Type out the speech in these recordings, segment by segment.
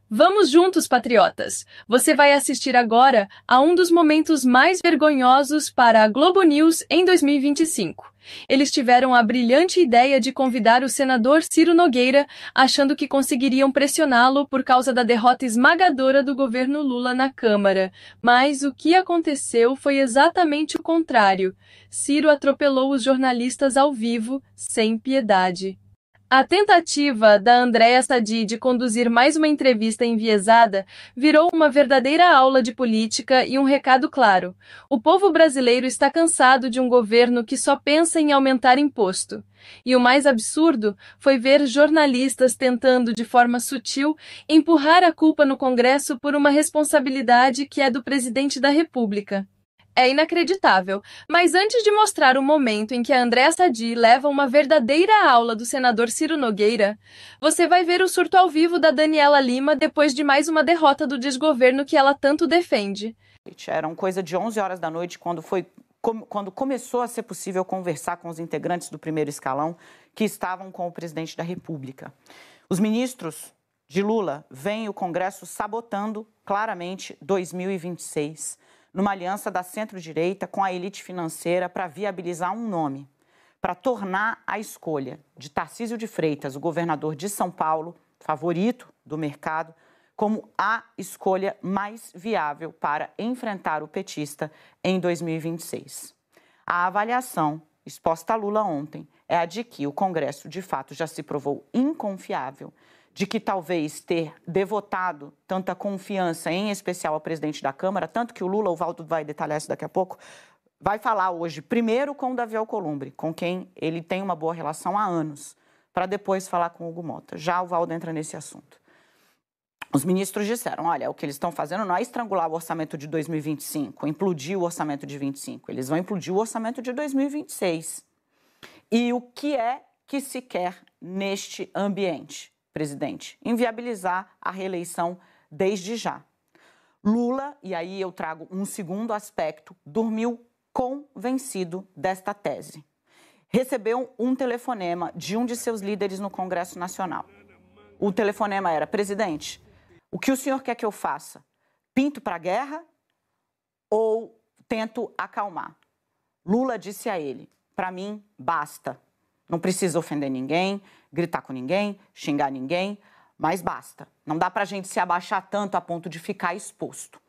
Vamos juntos, patriotas! Você vai assistir agora a um dos momentos mais vergonhosos para a Globo News em 2025. Eles tiveram a brilhante ideia de convidar o senador Ciro Nogueira, achando que conseguiriam pressioná-lo por causa da derrota esmagadora do governo Lula na Câmara. Mas o que aconteceu foi exatamente o contrário. Ciro atropelou os jornalistas ao vivo, sem piedade. A tentativa da Andréa Sadi de conduzir mais uma entrevista enviesada virou uma verdadeira aula de política e um recado claro. O povo brasileiro está cansado de um governo que só pensa em aumentar imposto. E o mais absurdo foi ver jornalistas tentando, de forma sutil, empurrar a culpa no Congresso por uma responsabilidade que é do presidente da República. É inacreditável, mas antes de mostrar o momento em que a Andréa Sadi leva uma verdadeira aula do senador Ciro Nogueira, você vai ver o surto ao vivo da Daniela Lima depois de mais uma derrota do desgoverno que ela tanto defende. Eram coisa de 11 horas da noite quando começou a ser possível conversar com os integrantes do primeiro escalão que estavam com o presidente da República. Os ministros de Lula veem o Congresso sabotando claramente 2026, numa aliança da centro-direita com a elite financeira para viabilizar um nome, para tornar a escolha de Tarcísio de Freitas, o governador de São Paulo, favorito do mercado, como a escolha mais viável para enfrentar o petista em 2026. A avaliação exposta a Lula ontem é a de que o Congresso, de fato, já se provou inconfiável, de que talvez ter devotado tanta confiança, em especial ao presidente da Câmara, tanto que o Valdo vai detalhar isso daqui a pouco, vai falar hoje primeiro com o Davi Alcolumbre, com quem ele tem uma boa relação há anos, para depois falar com o Hugo Mota. Já o Valdo entra nesse assunto. Os ministros disseram, olha, o que eles estão fazendo não é estrangular o orçamento de 2025, implodir o orçamento de 25, eles vão implodir o orçamento de 2026. E o que é que se quer neste ambiente, presidente? Inviabilizar a reeleição desde já. Lula, e aí eu trago um segundo aspecto, dormiu convencido desta tese. Recebeu um telefonema de um de seus líderes no Congresso Nacional. O telefonema era, presidente, o que o senhor quer que eu faça? Pinto para a guerra ou tento acalmar? Lula disse a ele, para mim, basta. Não precisa ofender ninguém, gritar com ninguém, xingar ninguém, mas basta. Não dá para a gente se abaixar tanto a ponto de ficar exposto.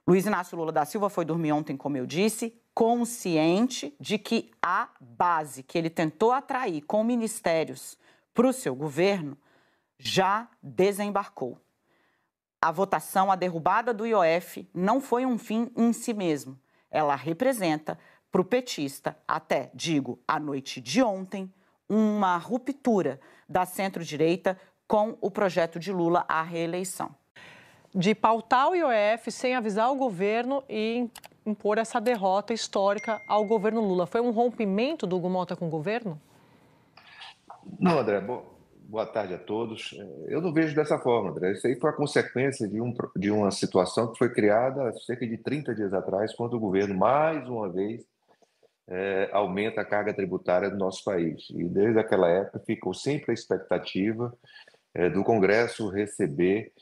Luiz Inácio Lula da Silva foi dormir ontem, como eu disse, consciente de que a base que ele tentou atrair com ministérios para o seu governo já desembarcou. A votação, a derrubada do IOF, não foi um fim em si mesmo. Ela representa, para o petista, até, digo, a noite de ontem, uma ruptura da centro-direita com o projeto de Lula à reeleição. De pautar o IOF sem avisar o governo e impor essa derrota histórica ao governo Lula. Foi um rompimento do Hugo Mota com o governo? Não, André, boa tarde a todos. Eu não vejo dessa forma, André. Isso aí foi a consequência de uma situação que foi criada há cerca de 30 dias atrás, quando o governo, mais uma vez, aumenta a carga tributária do nosso país. E desde aquela época ficou sempre a expectativa do Congresso receber,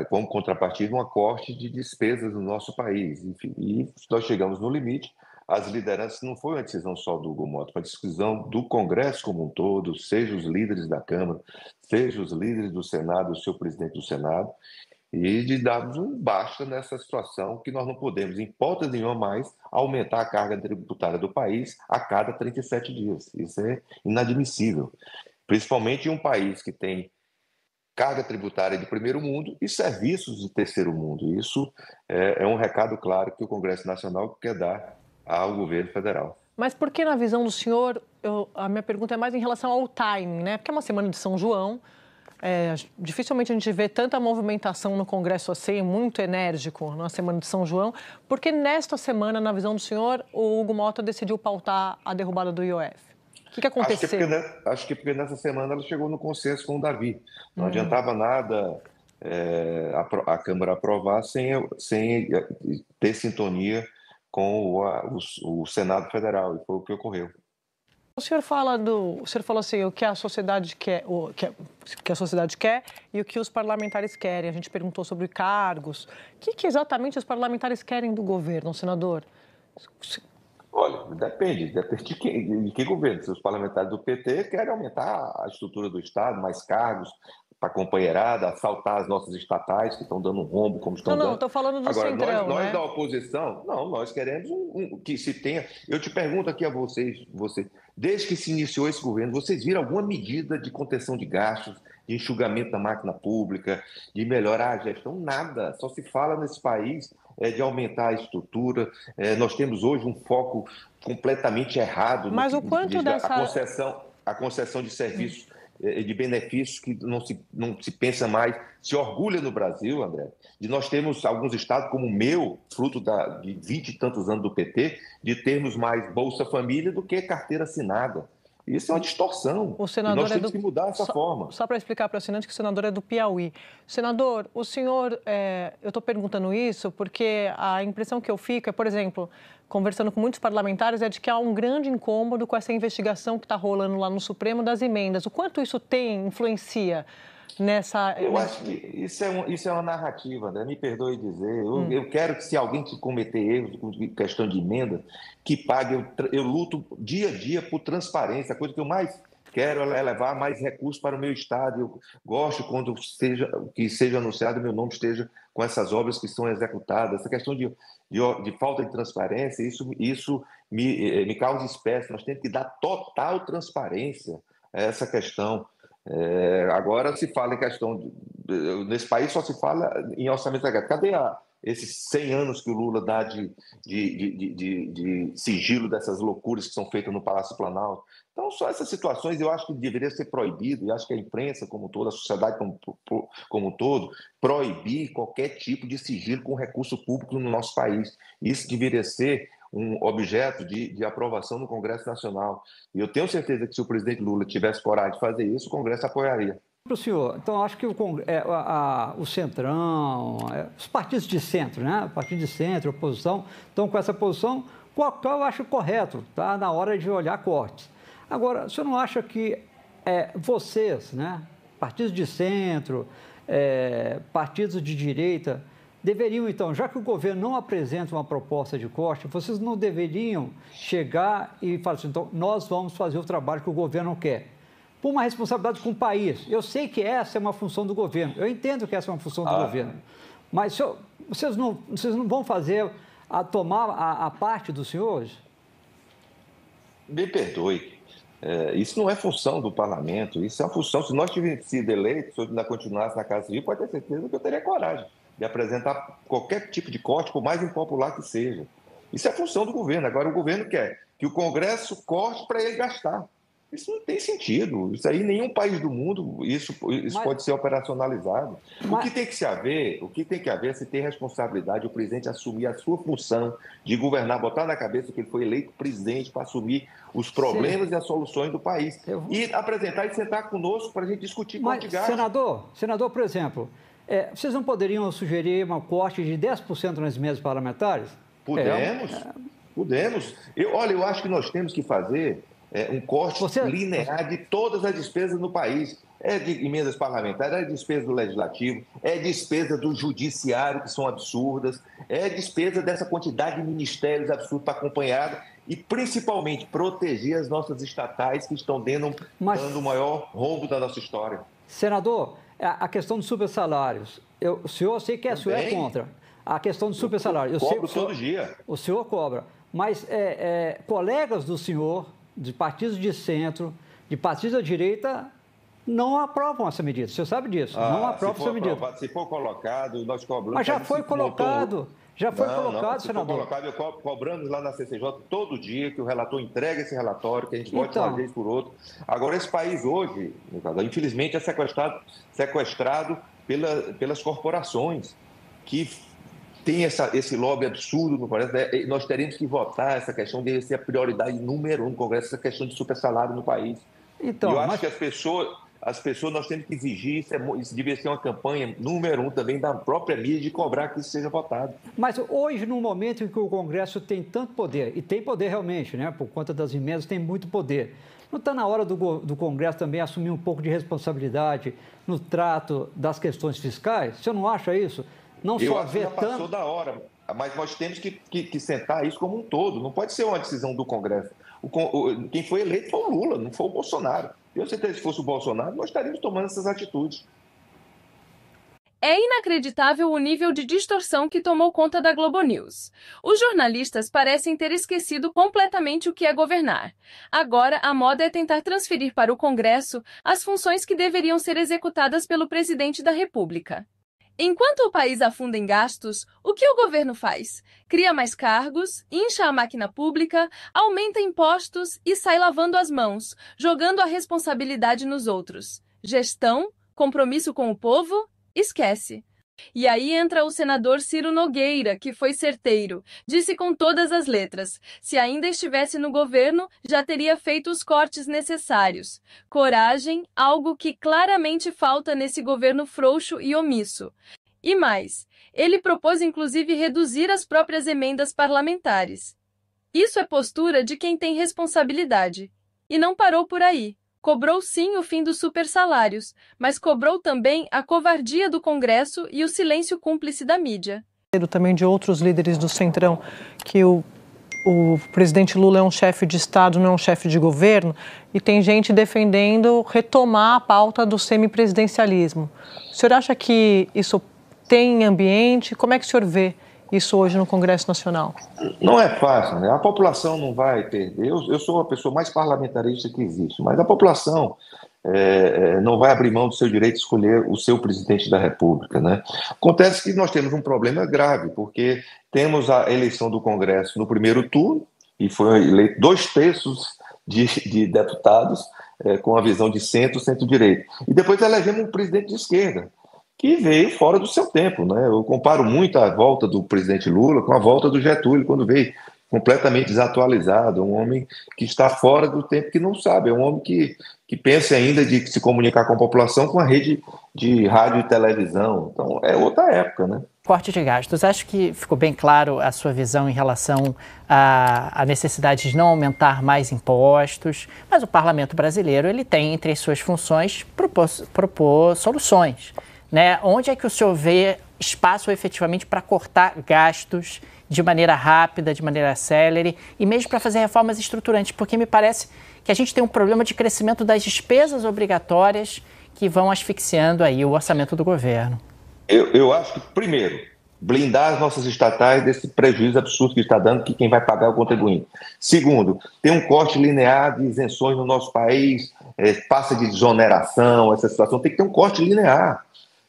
como contrapartida, um corte de despesas no nosso país. Enfim, e nós chegamos no limite. As lideranças não foi uma decisão só do Hugo Mota, foi uma decisão do Congresso como um todo, seja os líderes da Câmara, seja os líderes do Senado, o seu presidente do Senado, e de darmos um basta nessa situação que nós não podemos, em hipótese nenhuma mais, aumentar a carga tributária do país a cada 37 dias. Isso é inadmissível, principalmente em um país que tem carga tributária de primeiro mundo e serviços de terceiro mundo. Isso é um recado claro que o Congresso Nacional quer dar ao governo federal. Mas por que, na visão do senhor, a minha pergunta é mais em relação ao timing, né? Porque é uma semana de São João, dificilmente a gente vê tanta movimentação no Congresso assim, muito enérgico na semana de São João. Por que nesta semana, na visão do senhor, o Hugo Mota decidiu pautar a derrubada do IOF? O que aconteceu? Acho que porque nessa semana ela chegou no consenso com o Davi. Não adiantava nada a Câmara aprovar sem ter sintonia com o Senado Federal, e foi o que ocorreu. O senhor falou assim, o que a sociedade quer, que a sociedade quer e o que os parlamentares querem. A gente perguntou sobre cargos. O que exatamente os parlamentares querem do governo, senador? Olha, depende de que governo. Se os parlamentares do PT querem aumentar a estrutura do Estado, mais cargos para a companheirada, assaltar as nossas estatais que estão dando um rombo, como estão dando. Não, estou falando do Agora, Centrão, nós né? da oposição, não, nós queremos que se tenha. Eu te pergunto aqui a vocês, desde que se iniciou esse governo, vocês viram alguma medida de contenção de gastos, de enxugamento da máquina pública, de melhorar a gestão? Nada. Só se fala nesse país de aumentar a estrutura. Nós temos hoje um foco completamente errado Mas o quanto dessa a concessão de serviços, de benefícios que não se pensa mais, se orgulha no Brasil, André, de nós termos alguns estados como o meu, fruto de 20 e tantos anos do PT, de termos mais Bolsa Família do que carteira assinada. Isso é uma distorção. O senador e nós temos que mudar essa forma. Só para explicar para o assinante que o senador é do Piauí. Senador, o senhor, eu estou perguntando isso porque a impressão que eu fico é, por exemplo, conversando com muitos parlamentares, é de que há um grande incômodo com essa investigação que está rolando lá no Supremo das emendas. O quanto isso influencia nessa... Eu acho que isso é uma narrativa, André. Me perdoe dizer. Eu quero que, se alguém que cometer erros com questão de emenda, que pague. Eu luto dia a dia por transparência. A coisa que eu mais quero é levar mais recursos para o meu estado. Eu gosto quando seja anunciado, meu nome esteja com essas obras que são executadas. Essa questão de falta de transparência, isso me causa espécie. Nós temos que dar total transparência a essa questão. Agora se fala em questão nesse país só se fala em orçamento secreto. Cadê esses 100 anos que o Lula dá de sigilo dessas loucuras que são feitas no Palácio Planalto? Então, só essas situações eu acho que deveria ser proibido, e acho que a imprensa como um todo, a sociedade como um todo, proibir qualquer tipo de sigilo com recurso público no nosso país. Isso deveria ser um objeto de aprovação no Congresso Nacional. E eu tenho certeza que, se o presidente Lula tivesse coragem de fazer isso, o Congresso apoiaria. Para o senhor, então acho que o Centrão, os partidos de centro, né? Partido de centro, oposição, estão com essa posição, qual eu acho correto, tá? Na hora de olhar cortes. Agora, o senhor não acha que vocês, né? Partidos de centro, partidos de direita, deveriam, então, já que o governo não apresenta uma proposta de corte, vocês não deveriam chegar e falar assim, então, nós vamos fazer o trabalho que o governo quer. Por uma responsabilidade com o país. Eu sei que essa é uma função do governo, eu entendo que essa é uma função do governo, mas vocês não vão fazer tomar a parte dos senhores? Me perdoe. Isso não é função do parlamento, isso é uma função. Se nós tivéssemos sido eleitos, se eu ainda continuasse na Casa Civil, pode ter certeza que eu teria coragem de apresentar qualquer tipo de corte, por mais impopular que seja. Isso é função do governo. Agora, o governo quer que o Congresso corte para ele gastar. Isso não tem sentido. Isso aí, em nenhum país do mundo, isso pode ser operacionalizado. O que tem que haver é se ter responsabilidade, o presidente assumir a sua função de governar, botar na cabeça que ele foi eleito presidente para assumir os problemas e as soluções do país. E apresentar e sentar conosco para a gente discutir quanto de gasto. Senador, por exemplo, vocês não poderiam sugerir um corte de 10% nas emendas parlamentares? Podemos. Eu acho que nós temos que fazer um corte linear de todas as despesas no país. É de emendas parlamentares, é despesa do Legislativo, é despesa do Judiciário, que são absurdas, é despesa dessa quantidade de ministérios absurdos para acompanhar e, principalmente, proteger as nossas estatais que estão dando o maior rombo da nossa história. Senador, a questão dos supersalários, o senhor, sei que o senhor é contra. A questão do supersalário. Eu cobro todo dia. O senhor cobra, mas colegas do senhor, de partidos de centro, de partidos da direita, não aprovam essa medida. O senhor sabe disso. Não aprovam essa medida. Se for colocado, nós cobramos. Mas já foi colocado. Senador. Se for colocado, cobramos lá na CCJ todo dia que o relator entregue esse relatório, que a gente vote uma vez por outro. Agora, esse país hoje, infelizmente, é sequestrado pelas corporações que tem esse lobby absurdo no Congresso. Nós teremos que votar essa questão, deve ser a prioridade número 1 no Congresso, essa questão de supersalário no país. Eu acho que as pessoas as pessoas, nós temos que exigir, isso devia ser uma campanha número 1 também da própria mídia de cobrar que isso seja votado. Mas hoje, no momento em que o Congresso tem tanto poder, e tem poder realmente, né, por conta das emendas, tem muito poder, não está na hora do Congresso também assumir um pouco de responsabilidade no trato das questões fiscais? Você não acha isso? Não Eu só acho que já vetando... passou da hora, mas nós temos que sentar isso como um todo, não pode ser uma decisão do Congresso. Quem foi eleito foi o Lula, não foi o Bolsonaro. Eu certeza que se fosse o Bolsonaro, nós estaríamos tomando essas atitudes. É inacreditável o nível de distorção que tomou conta da Globo News. Os jornalistas parecem ter esquecido completamente o que é governar. Agora, a moda é tentar transferir para o Congresso as funções que deveriam ser executadas pelo presidente da República. Enquanto o país afunda em gastos, o que o governo faz? Cria mais cargos, incha a máquina pública, aumenta impostos e sai lavando as mãos, jogando a responsabilidade nos outros. Gestão, compromisso com o povo, esquece. E aí entra o senador Ciro Nogueira, que foi certeiro. Disse com todas as letras: se ainda estivesse no governo, já teria feito os cortes necessários. Coragem, algo que claramente falta nesse governo frouxo e omisso. E mais, ele propôs inclusive reduzir as próprias emendas parlamentares. Isso é postura de quem tem responsabilidade. E não parou por aí. Cobrou sim o fim dos supersalários, mas cobrou também a covardia do Congresso e o silêncio cúmplice da mídia. Também de outros líderes do Centrão, que o presidente Lula é um chefe de Estado, não é um chefe de governo, e tem gente defendendo retomar a pauta do semipresidencialismo. O senhor acha que isso tem ambiente? Como é que o senhor vê isso hoje no Congresso Nacional? Não é fácil, né? A população não vai perder. Eu sou a pessoa mais parlamentarista que existe, mas a população não vai abrir mão do seu direito de escolher o seu presidente da República, né? Acontece que nós temos um problema grave, porque temos a eleição do Congresso no primeiro turno, e foi eleito 2/3 de deputados com a visão de centro-direita. E depois elegemos um presidente de esquerda, que veio fora do seu tempo, né? Eu comparo muito a volta do presidente Lula com a volta do Getúlio, quando veio completamente desatualizado, um homem que está fora do tempo, que não sabe, é um homem que pensa ainda de se comunicar com a população com a rede de rádio e televisão. Então, é outra época, né? Corte de gastos. Acho que ficou bem claro a sua visão em relação à necessidade de não aumentar mais impostos, mas o parlamento brasileiro ele tem entre as suas funções propor soluções. Né? Onde é que o senhor vê espaço efetivamente para cortar gastos de maneira rápida, de maneira célere e mesmo para fazer reformas estruturantes? Porque me parece que a gente tem um problema de crescimento das despesas obrigatórias que vão asfixiando aí o orçamento do governo. Eu acho que, primeiro, blindar as nossas estatais desse prejuízo absurdo que está dando, que quem vai pagar é o contribuinte. Segundo, ter um corte linear de isenções no nosso país, passa de desoneração, essa situação, tem que ter um corte linear.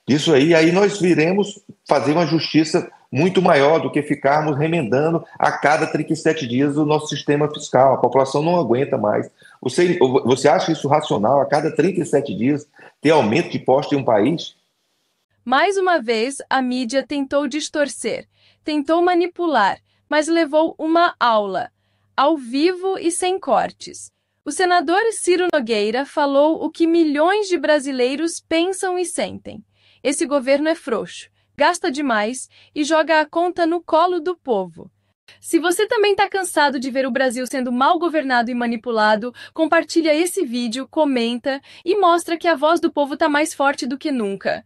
Isso aí nós viremos fazer uma justiça muito maior do que ficarmos remendando a cada 37 dias o nosso sistema fiscal. A população não aguenta mais. Você acha isso racional, a cada 37 dias, ter aumento de imposto em um país? Mais uma vez, a mídia tentou distorcer, tentou manipular, mas levou uma aula, ao vivo e sem cortes. O senador Ciro Nogueira falou o que milhões de brasileiros pensam e sentem. Esse governo é frouxo, gasta demais e joga a conta no colo do povo. Se você também está cansado de ver o Brasil sendo mal governado e manipulado, compartilha esse vídeo, comenta e mostra que a voz do povo está mais forte do que nunca.